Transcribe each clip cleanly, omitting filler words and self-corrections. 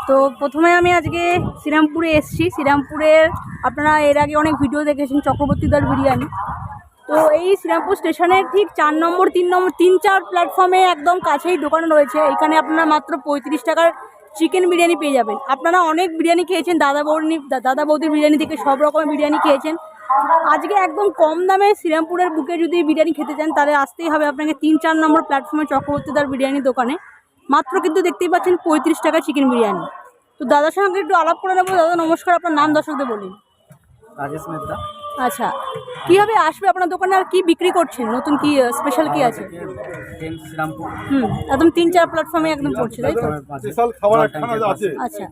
তো প্রথমে আমি আজকে শ্রীরামপুরে এসেছি। শ্রীরামপুরের আপনারা এর আগে অনেক ভিডিও দেখেছেন চক্রবর্তীদার বিরিয়ানি। তো এই শ্রীরামপুর স্টেশনের ঠিক 4 নম্বর 3 নম্বর 3-4 প্ল্যাটফর্মে একদম কাছেই দোকান রয়েছে। এখানে আপনারা মাত্র 35 টাকার চিকেন বিরিয়ানি পেয়ে যাবেন। আপনারা অনেক বিরিয়ানি খেয়েছেন, দাদা বৌদির বিরিয়ানি থেকে সব রকমের বিরিয়ানি খেয়েছেন। আজকে একদম কম দামে শ্রীরামপুরের বুকে যদি বিরিয়ানি খেতে চান তাহলে আসতেই হবে আপনাকে 3-4 নম্বর প্ল্যাটফর্মে চক্রবর্তীদার বিরিয়ানি দোকানে। মাত্র কিন্তু দেখতেই পাচ্ছেন 35 টাকা চিকেন বিরিয়ানি। তো দাদার সঙ্গে একটু আলাপ করে নেবো। দাদা নমস্কার, আপনার নাম দর্শকদের বলুন। রাজেশ মেহতা। আচ্ছা, কীভাবে আসবে আপনার দোকানে আর কি বিক্রি করছেন, নতুন কি স্পেশাল কি আছে? একদম 3-4 প্ল্যাটফর্মে একদম পড়ছে, তাই তো? আচ্ছা,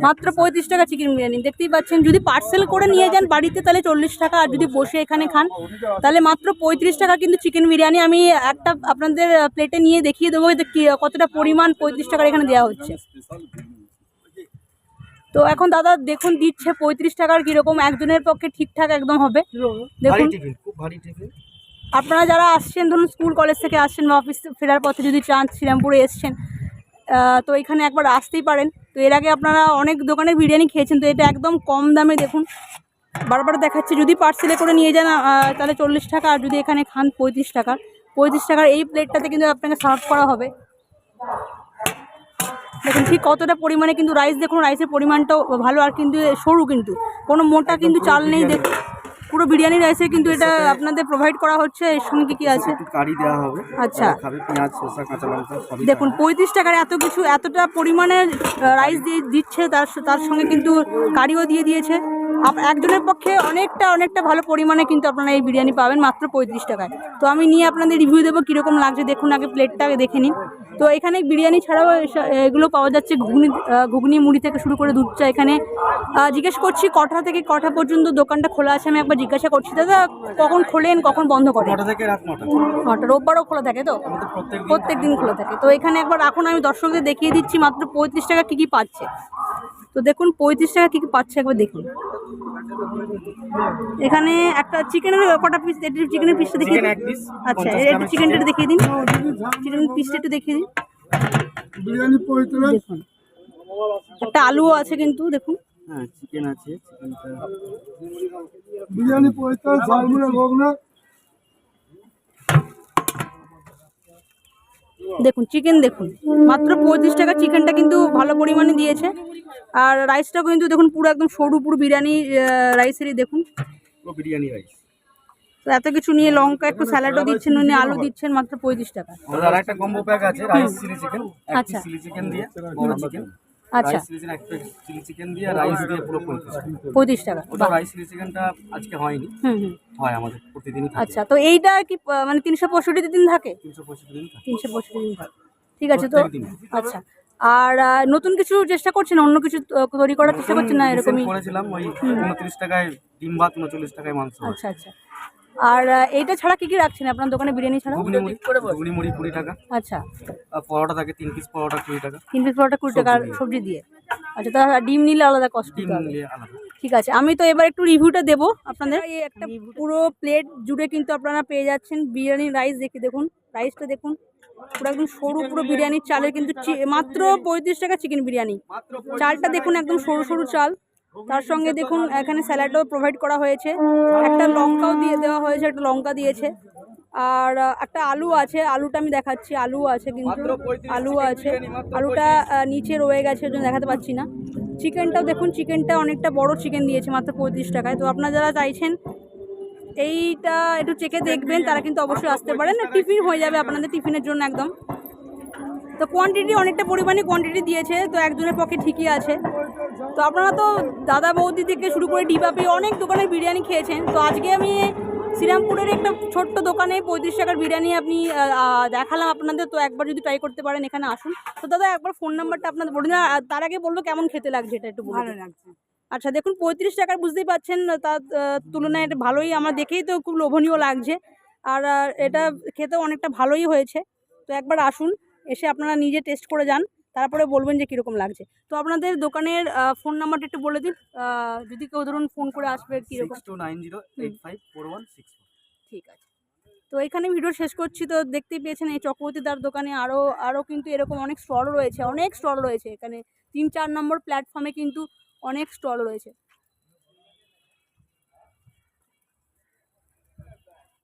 মাত্র 35 টাকা চিকেন বিরিয়ানি দেখতেই পাচ্ছেন। যদি পার্সেল করে নিয়ে যান বাড়িতে তাহলে 40 টাকা, আর যদি বসে এখানে খান তাহলে মাত্র 35 টাকা কিন্তু চিকেন বিরিয়ানি। আমি একটা আপনাদের প্লেটে নিয়ে দেখিয়ে দেবো কতটা পরিমাণ 35 টাকার এখানে দেওয়া হচ্ছে। তো এখন দাদা দেখুন দিচ্ছে 35 টাকার, কীরকম একজনের পক্ষে ঠিকঠাক একদম হবে। দেখুন আপনারা যারা আসছেন, ধরুন স্কুল কলেজ থেকে আসছেন বা অফিস ফেরার পথে যদি চান শ্রীরামপুরে এসছেন, তো এখানে একবার আসতেই পারেন। তো এর আগে আপনারা অনেক দোকানের বিরিয়ানি খেয়েছেন, তো এটা একদম কম দামে দেখুন বারবার দেখাচ্ছে। যদি পার্সেলে করে নিয়ে যান তাহলে 40 টাকা, আর যদি এখানে খান 35 টাকা। 35 টাকার এই প্লেটটাতে কিন্তু আপনাকে সার্ভ করা হবে। দেখুন ঠিক কতটা পরিমাণে কিন্তু রাইস, দেখুন রাইসের পরিমাণটাও ভালো, আর কিন্তু সরু, কিন্তু কোনো মোটা কিন্তু চাল নেই। দেখুন পুরো বিরিয়ানি রাইসের কিন্তু এটা আপনাদের প্রোভাইড করা হচ্ছে। এর সঙ্গে কি আছে? কারি দেওয়া হবে। আচ্ছা, পেঁয়াজ, শসা, কাঁচা লঙ্কা সবই। দেখুন 35 টাকার এত কিছু, এতটা পরিমাণে রাইস দিচ্ছে, তার সঙ্গে কিন্তু কারিও দিয়ে দিয়েছে। একজনের পক্ষে অনেকটা ভালো পরিমাণে কিন্তু আপনারা এই বিরিয়ানি পাবেন মাত্র 35 টাকায়। তো আমি নিয়ে আপনাদের রিভিউ দেবো কীরকম লাগছে। দেখুন আগে প্লেটটাকে দেখে নিন। তো এখানে বিরিয়ানি ছাড়াও এগুলো পাওয়া যাচ্ছে, ঘুগনি মুড়ি থেকে শুরু করে দুধ চা। এখানে জিজ্ঞেস করছি কটা থেকে কটা পর্যন্ত দোকানটা খোলা আছে। আমি একবার জিজ্ঞাসা করছি, দাদা কখন খোলেন কখন বন্ধ করেন? 9টা থেকে রাত 9টা। 9টা, রোববারও খোলা থাকে তো? প্রত্যেক দিন খোলা থাকে। তো এখানে একবার এখন আমি দর্শকদের দেখিয়ে দিচ্ছি মাত্র 35 টাকা কী কী পাচ্ছে। তো দেখুন 35 টাকা কী কী পাচ্ছে একবার দেখুন। এখানে একটা চিকেনের কটা পিস, চিকেনের পিসটা দেখিয়ে দিন। আচ্ছা, একটু চিকেনটা দেখিয়ে দিন, চিকেনের পিসটা একটু দেখিয়ে দিন। দেখুন একটা আলুও আছে কিন্তু, দেখুন। হ্যাঁ, চিকেন আছে। বিরিয়ানি 45 ঝালমুড়া ভোগনা। দেখুন চিকেন, দেখুন মাত্র 35 টাকা চিকেনটা কিন্তু ভালো পরিমাণে দিয়েছে। আর রাইসটাও কিন্তু দেখুন পুরো একদম সরু, পুরো বিরিয়ানি রাইসেরই দেখুন, পুরো বিরিয়ানি রাইস। তো এত কিছু নিয়ে লঙ্কা একটু স্যালাডও দিচ্ছেন, উনি আলু দিচ্ছেন মাত্র 35 টাকা। আর একটা কম্বো প্যাক আছে, রাইস চিলি চিকেন। আচ্ছা, চিলি চিকেন দিয়ে বড় চিকেন। আচ্ছা, চিলি চিকেন দিয়ে রাইস দিয়ে পুরো 35 টাকা। ওটা রাইস চিলি চিকেনটা আজকে হয়নি, হয় আমাদের প্রতিদিনই থাকে। আচ্ছা, তো এইটা কি মানে 365 দিন থাকে? 365 দিন থাকে। 365 দিন থাকে, ঠিক আছে। তো আচ্ছা, আর নতুন কিছু চেষ্টা করছেন, অন্য কিছু তৈরি করার চেষ্টা করছেন না এরকমই? করেছিলাম ওই 29 টাকায় ডিম ভাত, 39 টাকায় মাংস। আচ্ছা আচ্ছা, আর এইটা ছাড়া কি কি রাখছেন আপনার দোকানে বিরিয়ানি ছাড়া? ঘুগনি মুড়ি 20 টাকা। আচ্ছা, আর পরোটা থাকে 3 পিস পরোটা 20 টাকা। 3 পিস পরোটা 20 টাকা, আর সবজি দিয়ে। আচ্ছা, তা ডিম নিলে আলাদা কস্ট? ডিম নিলে আলাদা। ঠিক আছে, আমি তো এবার একটু রিভিউটা দেবো আপনাদের। এই একটা পুরো প্লেট জুড়ে কিন্তু আপনারা পেয়ে যাচ্ছেন বিরিয়ানির রাইস। দেখুন রাইসটা দেখুন, পুরো একদম সরু, পুরো বিরিয়ানির চালের কিন্তু মাত্র 35 টাকা চিকেন বিরিয়ানি। চালটা দেখুন একদম সরু সরু চাল, তার সঙ্গে দেখুন এখানে স্যালাডও প্রোভাইড করা হয়েছে, একটা লঙ্কাও দিয়ে দেওয়া হয়েছে, একটা লঙ্কা দিয়েছে, আর একটা আলু আছে। আলুটা আমি দেখাচ্ছি, আলু আছে কিন্তু, আলু আছে, আলুটা নিচে রয়ে গেছে ওই জন্য দেখাতে পাচ্ছি না। চিকেনটাও দেখুন, চিকেনটা অনেকটা বড় চিকেন দিয়েছে মাত্র 35 টাকায়। তো আপনারা যারা চাইছেন এইটা একটু চেখে দেখবেন তারা কিন্তু অবশ্যই আসতে পারেন, টিফিন হয়ে যাবে আপনাদের, টিফিনের জন্য একদম। তো কোয়ান্টিটি অনেকটা পরিমাণে কোয়ান্টিটি দিয়েছে, তো একজনের পক্ষে ঠিকই আছে। তো আপনারা তো দাদা বৌদি থেকে শুরু করে ডিবাপি অনেক দোকানের বিরিয়ানি খেয়েছেন। তো আজকে আমি শ্রীরামপুরের একটা ছোট্ট দোকানে 35 টাকার বিরিয়ানি আপনি দেখালাম আপনাদের। তো একবার যদি ট্রাই করতে পারেন এখানে আসুন। তো দাদা একবার ফোন নাম্বারটা আপনাদের বলুন, তার আগে বলবো কেমন খেতে লাগছে এটা একটু বলুন। ভালো লাগছে। আচ্ছা, দেখুন 35 টাকার বুঝতেই পাচ্ছেন, তার তুলনায় এটা ভালোই, আমার দেখেই তো খুব লোভনীয় লাগছে। আর এটা খেতেও অনেকটা ভালোই হয়েছে। তো একবার আসুন, এসে আপনারা নিজে টেস্ট করে যান, তারপরে বলবেন যে কীরকম লাগছে। তো আপনাদের দোকানের ফোন নাম্বারটা একটু বলে দিন, যদি কেউ ধরুন ফোন করে আসবে কীরকম। 6290854164। ঠিক আছে। তো এখানে ভিডিও শেষ করছি। তো দেখতেই পেয়েছেন এই চক্রবর্তীদার দোকানে আরও কিন্তু এরকম অনেক স্টল রয়েছে এখানে 3-4 নম্বর প্ল্যাটফর্মে কিন্তু অনেক স্টল রয়েছে।